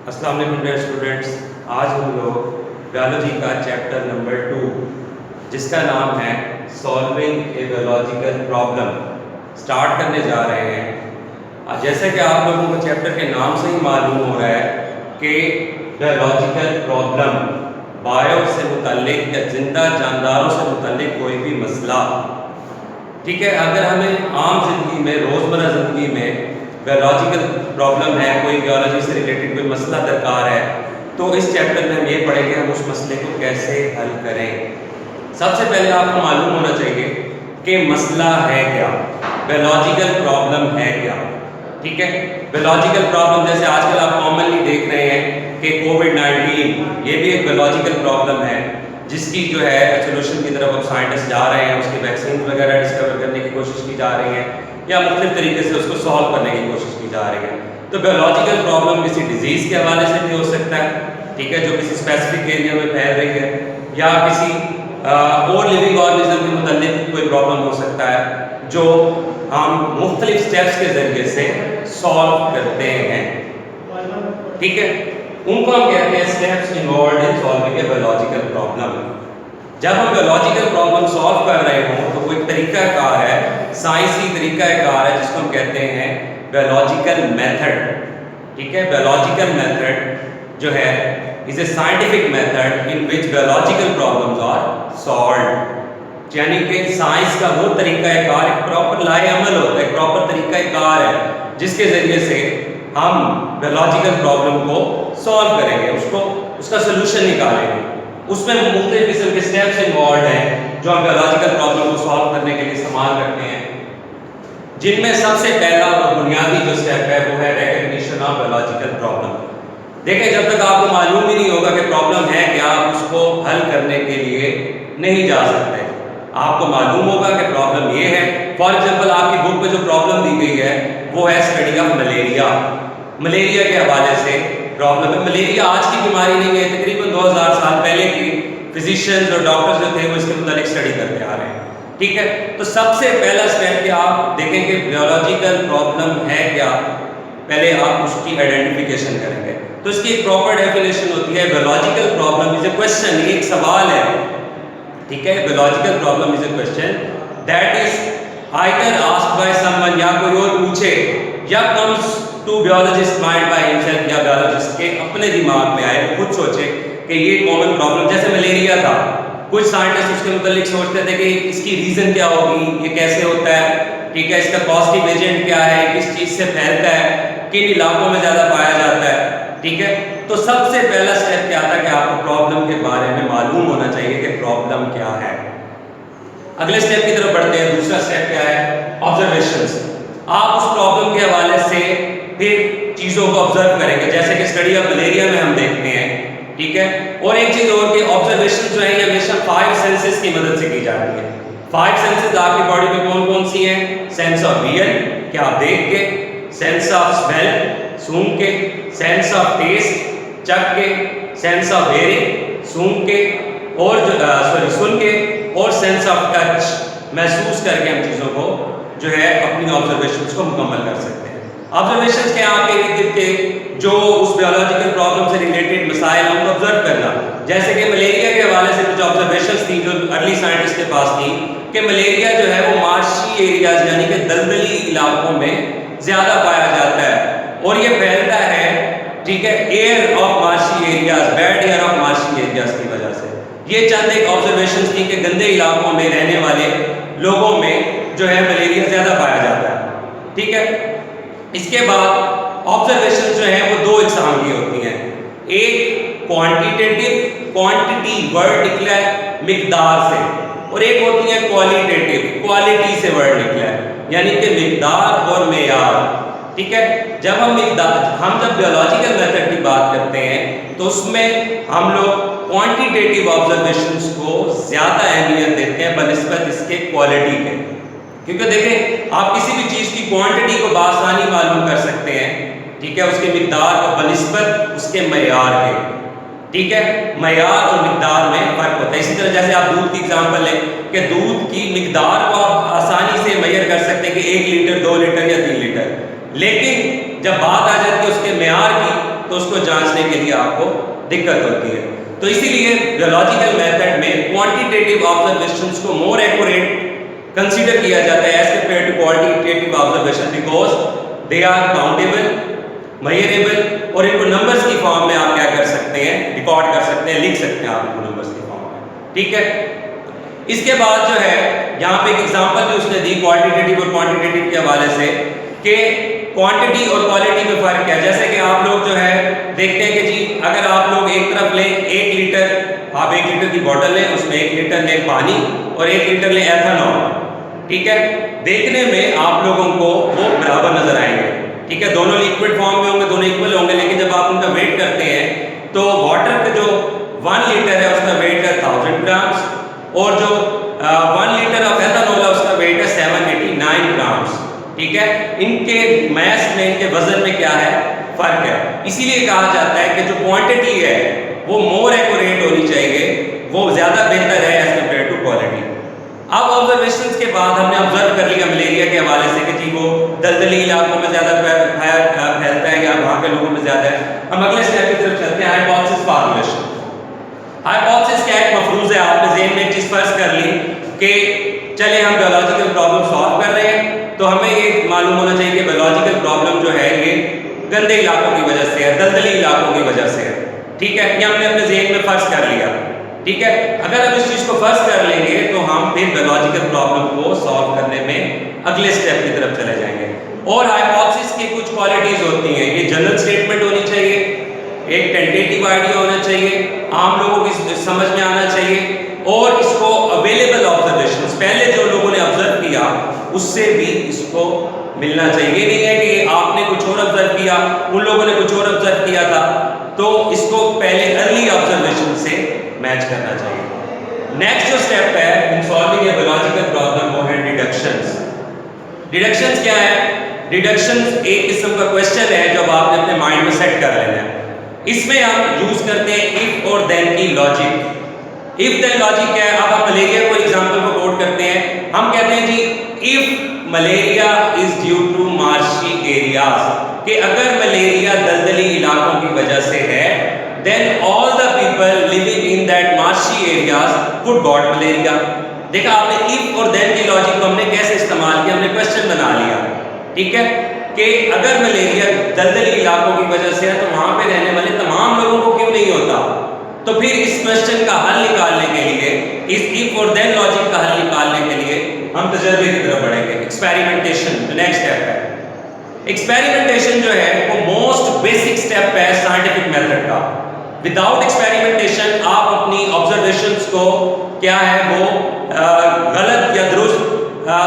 अस्सलाम वालेकुम dear students. आज हम लोग बायोलॉजी का चैप्टर नंबर 2 जिसका नाम है solving a biological problem start करने जा रहे हैं। जैसे कि आप लोगों को चैप्टर के नाम से ही मालूम हो रहा है कि बायोलॉजिकल प्रॉब्लम बायो से मुतल्लिक या जिंदा जानदारों से मुतल्लिक कोई भी मसला, ठीक है। अगर हमें आम जिंदगी में रोज़मर्रा ज़िंदगी में बायोलॉजिकल प्रॉब्लम है, कोई बायोलॉजी से रिलेटेड कोई मसला दरकार है, तो इस चैप्टर में हम ये पढ़ेंगे हम उस मसले को कैसे हल करें। सबसे पहले आपको मालूम होना चाहिए कि मसला है क्या, बायोलॉजिकल प्रॉब्लम है क्या, ठीक है। बायोलॉजिकल प्रॉब्लम जैसे आजकल आप कॉमनली देख रहे हैं कि कोविड-19 ये भी एक बायोलॉजिकल प्रॉब्लम है जिसकी जो है सोल्यूशन की तरफ अब साइंटिस्ट जा रहे हैं, उसकी वैक्सीन वगैरह डिस्कवर करने की कोशिश की जा रही है या मुख्तलिफ तरीके से उसको सॉल्व करने की कोशिश की जा रही है। तो बायोलॉजिकल प्रॉब्लम किसी डिजीज़ के हवाले से भी हो सकता है, ठीक है, जो किसी स्पेसिफिक एरिया में फैल रही है, या किसी और लिविंग ऑर्गेनिज्म के मुताल्लिक कोई प्रॉब्लम हो सकता है जो हम मुख्तलिफ स्टेप्स के ज़रिए से सॉल्व करते हैं, ठीक है। उनको हम कहते हैं steps involved in solving a biological problem. जब हम बायोलॉजिकल प्रॉब्लम सॉल्व कर रहे हों तो कोई तरीका कार है, साइंसी तरीका कार है जिसको हम कहते हैं बायोलॉजिकल मेथड, ठीक है। बायोलॉजिकल मेथड जो है is a scientific method in which biological problems are solved, यानी कि साइंस का वो तरीका कार एक प्रॉपर लाए अमल होता है, एक प्रॉपर तरीका कार है जिसके ज़रिए से हम बायोलॉजिकल प्रॉब्लम को सॉल्व करेंगे, उसका सोल्यूशन निकालेंगे। उसमें मुख्तलिफ किस्म के स्टेप्स इन्वॉल्व हैं जो हम बायोलॉजिकल प्रॉब्लम को सॉल्व करने के लिए इस्तेमाल करते हैं, जिनमें सबसे पहला और बुनियादी जो स्टेप है वो है रिकग्निशन ऑफ बायोलॉजिकल प्रॉब्लम। देखें, जब तक आपको मालूम ही नहीं होगा कि प्रॉब्लम है क्या, आप उसको हल करने के लिए नहीं जा सकते। आपको मालूम होगा कि प्रॉब्लम ये है। फॉर एग्जाम्पल आपकी बुक में जो प्रॉब्लम दी गई है वो है स्टडी ऑफ मलेरिया। मलेरिया के हवाले से प्रॉब्लम है। मलेरिया आज की बीमारी नहीं है, तकरीबन 2000 साल पहले की फिजिशियंस और डॉक्टर्स जो थे वो इसके मुताबिक स्टडी करते आ रहे हैं, ठीक है। तो सबसे पहला स्टेप कि आप देखेंगे बायोलॉजिकल प्रॉब्लम है क्या, पहले आप उसकी आइडेंटिफिकेशन करेंगे। तो इसकी एक प्रॉपर डेफिनेशन होती है, biological problem is a question, ये एक सवाल है, ठीक है। Biological problem is a question that is either asked by someone, या कोई और पूछे, या comes to biologist mind by himself, या बायोलॉजिस्ट के अपने दिमाग में आए, खुद सोचे कि ये कॉमन प्रॉब्लम, जैसे मलेरिया था, कुछ साइंटिस्ट उसके मुतालिक सोचते थे कि इसकी रीजन क्या होगी, ये कैसे होता है, ठीक है, इसका पॉजिटिव एजेंट क्या है, किस चीज से फैलता है, किन इलाकों में ज्यादा पाया जाता है, ठीक है। तो सबसे पहला स्टेप क्या था कि आपको प्रॉब्लम के बारे में मालूम होना चाहिए कि प्रॉब्लम क्या है। अगले स्टेप की तरफ बढ़ते हैं। दूसरा स्टेप क्या है, ऑब्जर्वेशंस। आप उस प्रॉब्लम के हवाले से फिर चीजों को ऑब्जर्व करेंगे, जैसे कि स्टडी ऑफ मलेरिया में हम देखते हैं, ठीक है। और एक चीज और कि ऑब्जर्वेशन जो है ये हमेशा 5 सेंसेस की मदद से की जाती है। 5 सेंसेस आपकी बॉडी में कौन कौन सी हैं? सेंस ऑफ वियर, क्या आप देख के, सेंस ऑफ स्मेल, सूंघ के, सेंस ऑफ टेस्ट, चख के, सेंस ऑफ हेयरिंग, सूंघ के, और सुन के, और सेंस ऑफ टच, महसूस करके हम चीज़ों को जो है अपनी ऑब्जर्वेशंस को मुकम्मल कर सकते हैं। ऑब्जर्वेशंस के आपके इर्द के जो उस बायोलॉजिकल प्रॉब्लम से रिलेटेड मसाइल हमको ऑब्जर्व करना, जैसे कि मलेरिया के हवाले से कुछ ऑब्जर्वेशंस थी जो अर्ली साइंटिस्ट के पास थी कि मलेरिया जो है वो मार्शी एरियाज यानी कि दलदली इलाकों में ज़्यादा पाया जाता है, और ये फैलता है, ठीक है, air of marshy areas, bad air of marshy areas की वजह से। ये चंद एक ऑब्जर्वेशंस थी कि गंदे इलाकों में रहने वाले लोगों में जो है मलेरिया ज़्यादा पाया जाता है, ठीक है। इसके बाद ऑब्जर्वेशन जो है वो 2 इकसाम की होती हैं, एक क्वांटिटेटिव, क्वांटिटी वर्ड निकला है मिकदार से, और एक होती है क्वालिटेटिव, क्वालिटी से वर्ड निकला है, यानी कि मिकदार और मेयार, ठीक है। जब हम जब बायोलॉजिकल मेथड की बात करते हैं तो उसमें हम लोग क्वांटिटेटिव ऑब्जर्वेशंस को ज़्यादा अहमियत देते हैं बनिस्बत इसके क्वालिटी के, क्योंकि देखें आप किसी भी चीज़ की क्वांटिटी को बासानी मालूम कर सकते हैं, ठीक है, उसके मिकदार को बनिस्बत उसके मयार के, ठीक है। मयार और मिकदार में फ़र्क होता है। इसी तरह जैसे आप दूध की एग्जांपल लें कि दूध की मिकदार को आप आसानी से मेजर कर सकते हैं कि 1 लीटर, 2 लीटर या 3 लीटर, लेकिन जब बात आ जाती है उसके मयार की तो उसको जांचने के लिए आपको दिक्कत होती है। तो इसीलिए बायोलॉजिकल मेथड में क्वांटिटेटिव ऑब्जर्वेशंस को मोर एक्यूरेट कंसीडर किया जाता है as compare to qualitative observation, because they are countable, measurable, और इनको नंबर्स की फॉर्म में आप क्या कर सकते हैं, रिकॉर्ड कर सकते हैं, लिख सकते हैं आप इनको नंबर्स की फॉर्म में। ठीक है, इसके बाद जो है यहाँ पे एक एग्जांपल भी उसने दी क्वालिटेटिव और क्वांटिटेटिव के हवाले से कि क्वांटिटी और क्वालिटी में फर्क क्या है। जैसे कि आप लोग जो है देखते हैं कि जी अगर आप लोग एक तरफ लें 1 लीटर, आप 1 लीटर की बोतल लें, उसमें 1 लीटर लें पानी और 1 लीटर लें एथेनॉल। ठीक है, देखने में आप लोगों को वो बराबर नजर आएंगे। ठीक है, दोनों लिक्विड फॉर्म में होंगे, दोनों इक्वल होंगे, लेकिन जब आप उनका वेट करते हैं तो वाटर का जो 1 लीटर है उसका वेट है 1000 ग्राम्स और जो 1 लीटर ऑफ एथेनॉल है उसका वेट है 789 ग्राम्स। ठीक है, इनके मैस में, इनके वजन में क्या है, फर्क है। इसीलिए कहा जाता है कि जो क्वांटिटी है वो मोर एक्यूरेट होनी चाहिए, वो ज्यादा बेहतर है एज कंपेयर टू क्वालिटी। अब ऑब्जर्वेशंस के बाद हमने ऑब्जर्व कर लिया मलेरिया के हवाले से कि जी वो दलदली इलाकों में ज्यादा फैलता है या वहाँ के लोगों में ज्यादा है। हम अगले स्टेप की तरफ चलते हैं, हाइपोथेसिस फॉर्मुलेशन। हाइपोथेसिस क्या एक मफरूज है, आपने ज़हन में एक चीज फर्ज कर ली कि चले हम बायोलॉजिकल प्रॉब्लम सॉल्व कर रहे हैं तो हमें ये मालूम होना चाहिए कि बायोलॉजिकल प्रॉब्लम जो है ये गंदे इलाकों की वजह से है, दलदली इलाकों की वजह से है। ठीक है, ये हमने अपने ज़हन में फर्ज कर लिया। ठीक है, अगर हम इस चीज को फर्ज कर लेंगे तो हम फिर बायोलॉजिकल प्रॉब्लम को सॉल्व करने में अगले स्टेप की तरफ चले जाएंगे। और हाइपोथेसिस की कुछ क्वालिटीज होती हैं, ये जनरल स्टेटमेंट होनी चाहिए, एक टेंटेटिव आइडिया होना चाहिए, आम लोगों की समझ में आना चाहिए, और इसको अवेलेबल ऑब्जर्वेशंस, पहले जो लोगों ने ऑब्जर्व किया उससे भी इसको मिलना चाहिए। ये नहीं है कि आपने कुछ और ऑब्जर्व किया, उन लोगों ने कुछ और ऑब्जर्व किया था, तो इसको पहले अर्ली ऑब्जर्वेशन से मैच करना चाहिए। नेक्स्ट जो स्टेप है in solving a biological problem वो है डिडक्शंस। डिडक्शंस क्या है? डिडक्शंस एक किस्म का क्वेश्चन है जो आपने अपने माइंड में सेट कर लेना है। इसमें हम यूज करते हैं इफ और देन की लॉजिक। इफ देन लॉजिक क्या है? अब आप मलेरिया को एग्जांपल को कोट करते हैं, हम कहते हैं जी if malaria is due to marshy areas, कि अगर मलेरिया दलदली इलाकों की वजह से है then all the people living in that marshy areas could got malaria. देखा आपने इफ और देन की लॉजिक को हमने कैसे इस्तेमाल किया, हमने क्वेश्चन बना लिया। ठीक है, कि अगर मलेरिया दलदली इलाकों की वजह से है तो वहां पे रहने वाले तमाम लोगों को क्यों नहीं होता। तो फिर इस क्वेश्चन का हल निकालने के लिए, इस इफ और देन लॉजिक का हल निकालने के लिए हम तजर्बे की तरफ बढ़ेंगे। एक्सपेरिमेंटेशन जो नेक्स्ट स्टेप है। एक्सपेरिमेंटेशन जो है वो मोस्ट बेसिक स्टेप है साइंटिफिक मेथड का। विदाउट एक्सपेरिमेंटेशन आप अपनी ऑब्जर्वेशंस को क्या है वो गलत या दुरुस्त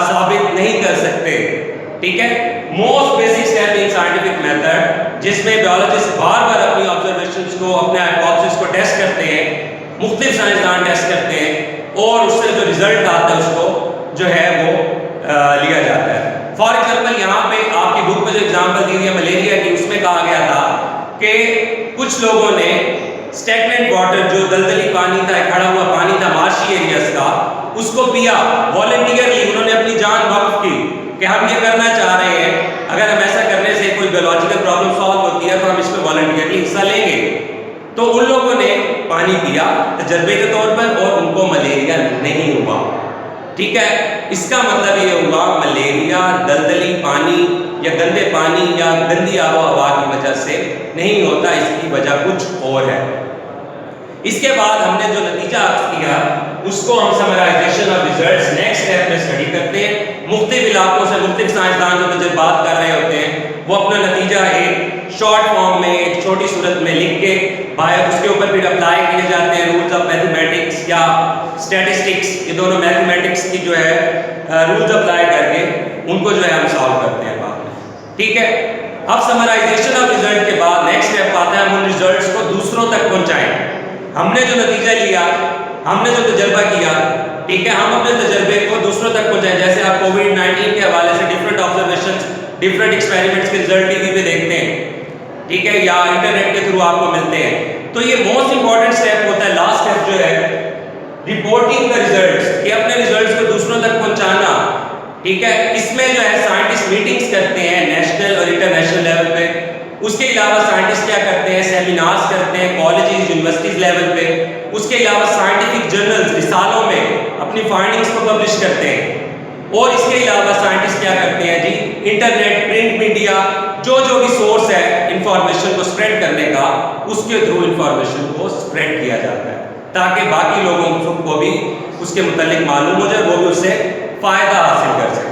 साबित नहीं कर सकते। ठीक है, most basic step in scientific method, जिसमें बायोलॉजिस्ट बार बार अपनी ऑब्जर्वेशंस को, अपने हाइपोथेसिस को टेस्ट करते हैं, मुख्तलिफ साइंसदान टेस्ट करते हैं, और उससे जो रिजल्ट आता है उसको जो है वो लिया जाता है। फॉर एग्जाम्पल यहाँ पे आपकी बुक में जो एग्जाम्पल दी है मलेरिया की, उसमें कहा गया था कि कुछ लोगों ने स्टैग्नेंट वाटर, जो दलदली पानी था, खड़ा हुआ पानी था मार्शी एरियाज का, उसको पिया वॉलंटियरली। उन्होंने अपनी जान वक्फ की कि हम ये करना चाह रहे हैं, अगर हम ऐसा करने से कोई बायोलॉजिकल प्रॉब्लम सॉल्व होती है तो हम इसमें वॉलंटियरली हिस्सा लेंगे। तो उन लोगों ने पानी पिया तजर्बे के तौर पर और उनको मलेरिया नहीं हुआ। ठीक है, इसका मतलब ये हुआ मलेरिया दलदली पानी या गंदे पानी या गंदी आबो हवा की वजह से नहीं होता, इसकी वजह कुछ और है। इसके बाद हमने जो नतीजा हासिल किया उसको हम summarization of results next step में स्टडी करते हैं। मुख्तलिफ इलाकों से मुख्तलिफ साइंसदान जो मुझे बात कर रहे होते हैं वो अपना नतीजा एक शॉर्ट फॉर्म में, एक छोटी सूरत में लिख के उसके ऊपर फिर अप्लाई किए जाते हैं रूल्स ऑफ मैथमेटिक्स या स्टैटिस्टिक्स, ये दोनों मैथमेटिक्स की जो है रूल्स अप्लाई करके उनको जो है हम सॉल्व करते हैं बाद में। ठीक है, अब समराइजेशन ऑफ रिजल्ट के बाद नेक्स्ट स्टेप आता है हम उन रिजल्ट्स को दूसरों तक पहुंचाएं। हमने जो नतीजा लिया, हमने जो तजर्बा किया, ठीक है, हम अपने तजर्बे को दूसरों तक पहुंचाएं। जैसे आप कोविड-19 के हवाले से डिफरेंट ऑब्जर्वेशंस, डिफरेंट एक्सपेरिमेंट्स के रिजल्ट टीवी पे देखते हैं, ठीक है, या इंटरनेट के थ्रू आपको मिलते हैं। तो ये मोस्ट इंपॉर्टेंट स्टेप होता है, लास्ट स्टेप जो है रिपोर्टिंग द रिजल्ट्स, कि अपने रिजल्ट्स को दूसरों तक पहुंचाना। ठीक है, इसमें जो है साइंटिस्ट मीटिंग्स करते हैं नेशनल और इंटरनेशनल लेवल पे, उसके अलावा साइंटिस्ट क्या करते हैं, सेमिनार्स करते हैं कॉलेजेस यूनिवर्सिटीज लेवल पे। उसके अलावा साइंटिफिक जर्नल्स रिसालों में अपनी फाइंडिंग्स को पब्लिश करते हैं। और इसके अलावा साइंटिस्ट क्या करते हैं जी, इंटरनेट, प्रिंट मीडिया, जो भी सोर्स है इंफॉर्मेशन को स्प्रेड करने का, उसके थ्रू इंफॉर्मेशन को स्प्रेड किया जाता है ताकि बाकी लोगों को भी उसके मुतालिक मालूम हो जाए, वो भी उससे फ़ायदा हासिल कर सके।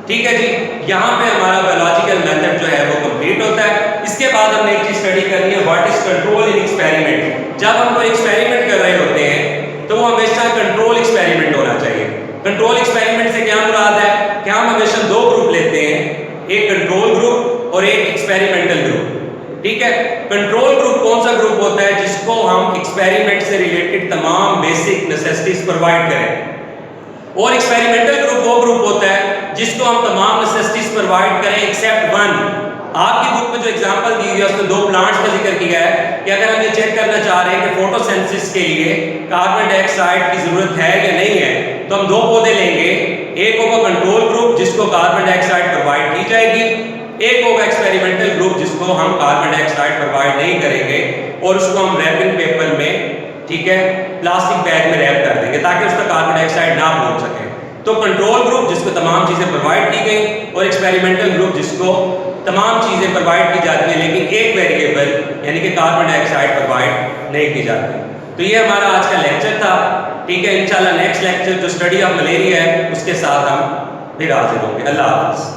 ठीक है जी, यहाँ पे हमारा बायोलॉजिकल मेथड जो है वो कंप्लीट होता है। इसके बाद हमने एक चीज़ स्टडी करनी है, what is control in experiment. जब हम कोई एक्सपेरिमेंट कर रहे होते हैं तो वो हमेशा कंट्रोल एक्सपेरिमेंट होना चाहिए। कंट्रोल एक्सपेरिमेंट से क्या मुराद है कि हम हमेशा दो ग्रुप लेते हैं, एक कंट्रोल ग्रुप और एक एक्सपेरिमेंटल ग्रुप। ठीक है, कंट्रोल ग्रुप कौन सा ग्रुप होता है, जिसको हम एक्सपेरिमेंट से रिलेटेड तमाम बेसिक नेसेसिटीज प्रोवाइड करें। और एक्सपेरिमेंटल ग्रुप वो ग्रुप होता है जिसको हम तमाम नेसेसिटीज प्रोवाइड करें एक्सेप्ट वन। आपकी बुक में जो एग्जांपल दी हुई है उसमें 2 प्लांट्स का जिक्र किया है कि अगर हम ये चेक करना चाह रहे हैं कि फोटोसिंथेसिस के लिए कार्बन डाइऑक्साइड की जरूरत है या नहीं है, तो हम 2 पौधे लेंगे। एक होगा कंट्रोल ग्रुप जिसको कार्बन डाइऑक्साइड प्रोवाइड की जाएगी, एक होगा एक्सपेरिमेंटल ग्रुप जिसको हम कार्बन डाइऑक्साइड प्रोवाइड नहीं करेंगे और उसको हम रैपिंग पेपर में, ठीक है, प्लास्टिक बैग में रैप कर देंगे ताकि उसका कार्बन डाइऑक्साइड ना पहुंच सके। तो कंट्रोल ग्रुप जिसको तमाम चीज़ें प्रोवाइड की गई और एक्सपेरिमेंटल ग्रुप जिसको तमाम चीज़ें प्रोवाइड की जाती हैं लेकिन एक वेरिएबल यानी कि कार्बन डाइऑक्साइड प्रोवाइड नहीं की जाती। तो ये हमारा आज का लेक्चर था। ठीक है, इंशाल्लाह नेक्स्ट लेक्चर जो स्टडी ऑफ मलेरिया है उसके साथ हम फिर हाजिर होंगे। अल्लाह हाफ़िज़।